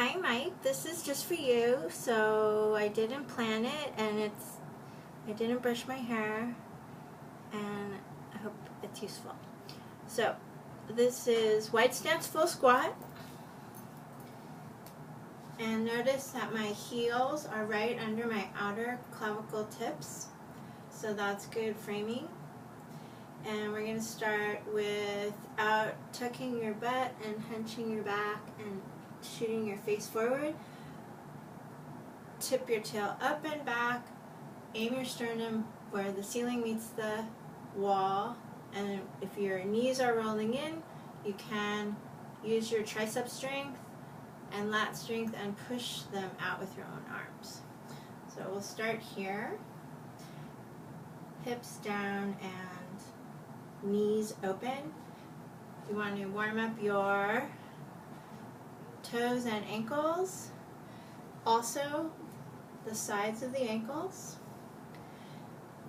Hi Mike, this is just for you. So I didn't plan it and I didn't brush my hair and I hope it's useful. So this is wide stance full squat, and notice that my heels are right under my outer clavicle tips, so that's good framing. And we're going to start without tucking your butt and hunching your back and shooting your face forward. Tip your tail up and back, aim your sternum where the ceiling meets the wall, and if your knees are rolling in, you can use your tricep strength and lat strength and push them out with your own arms. So we'll start here, hips down and knees open. You want to warm up your toes and ankles, also the sides of the ankles,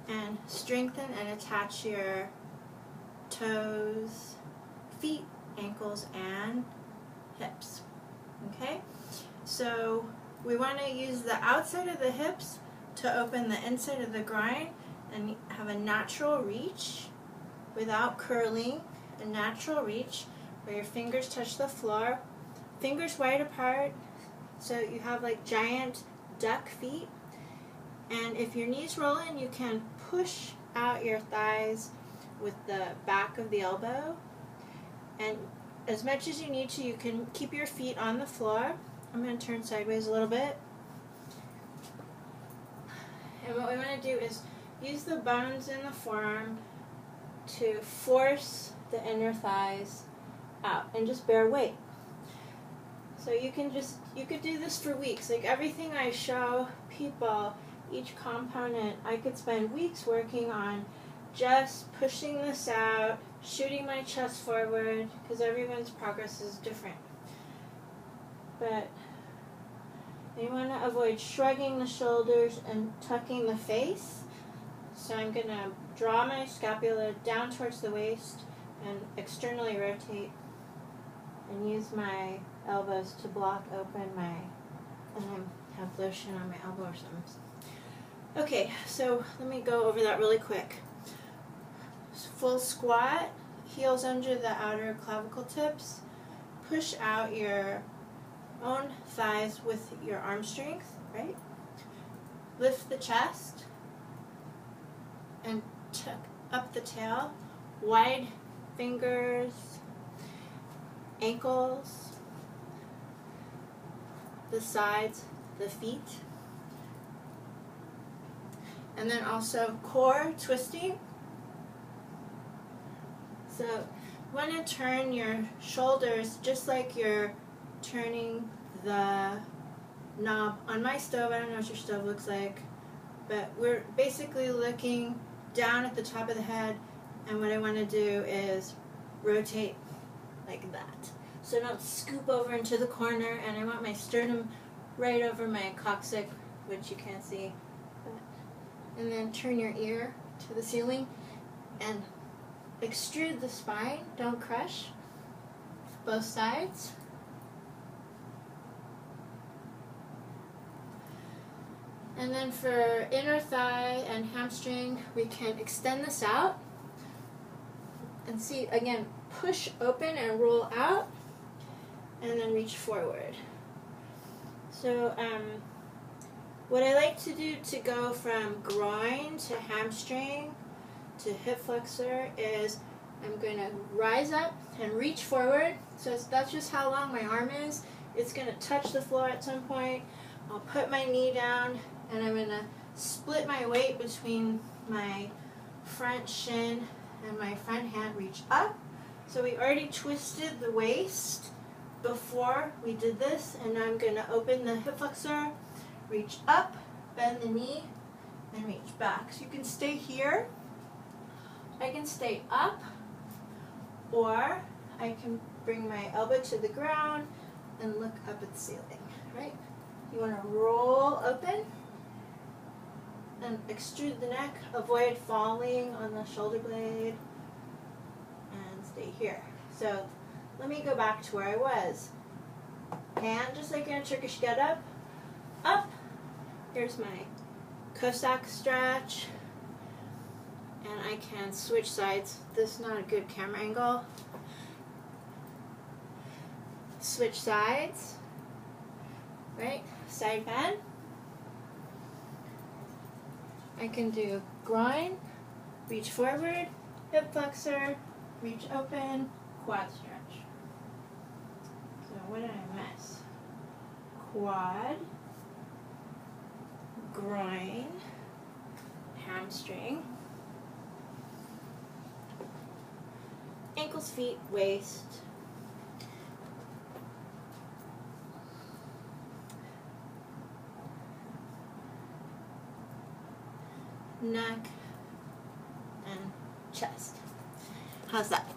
and strengthen and attach your toes, feet, ankles, and hips. Okay, so we want to use the outside of the hips to open the inside of the groin and have a natural reach without curling, a natural reach where your fingers touch the floor, fingers wide apart, so you have like giant duck feet. And if your knees roll in, you can push out your thighs with the back of the elbow, and as much as you need to, you can keep your feet on the floor. I'm going to turn sideways a little bit. And what we want to do is use the bones in the forearm to force the inner thighs out and just bear weight. So you could do this for weeks. Like everything I show people, each component, I could spend weeks working on just pushing this out, shooting my chest forward, because everyone's progress is different. But you want to avoid shrugging the shoulders and tucking the face. So I'm going to draw my scapula down towards the waist and externally rotate and use my elbows to block open and I have lotion on my elbow or something. Okay, so let me go over that really quick. Full squat, heels under the outer clavicle tips. Push out your own thighs with your arm strength, right? Lift the chest and tuck up the tail. Wide fingers, ankles, the sides, the feet. And then also core twisting. So you want to turn your shoulders just like you're turning the knob on my stove. I don't know what your stove looks like, but we're basically looking down at the top of the head, and what I want to do is rotate like that. So don't scoop over into the corner, and I want my sternum right over my coccyx, which you can't see. And then turn your ear to the ceiling and extrude the spine, don't crush, both sides. And then for inner thigh and hamstring, we can extend this out. And see, again, push open and roll out, and then reach forward. So what I like to do to go from groin to hamstring to hip flexor is I'm going to rise up and reach forward. So that's just how long my arm is. It's going to touch the floor at some point. I'll put my knee down, and I'm going to split my weight between my front shin and my front hand, reach up. So we already twisted the waist before we did this, and now I'm going to open the hip flexor, reach up, bend the knee, and reach back. So you can stay here, I can stay up, or I can bring my elbow to the ground and look up at the ceiling, right? You want to roll open and extrude the neck, avoid falling on the shoulder blade, and stay here. So let me go back to where I was. hand just like in a Turkish get-up. Up. Here's my Cossack stretch. And I can switch sides. This is not a good camera angle. Switch sides. Right? Side bend. I can do groin, reach forward, hip flexor, reach open, quad stretch. So what did I miss? Quad, groin, hamstring, ankles, feet, waist, neck, and chest. How's that?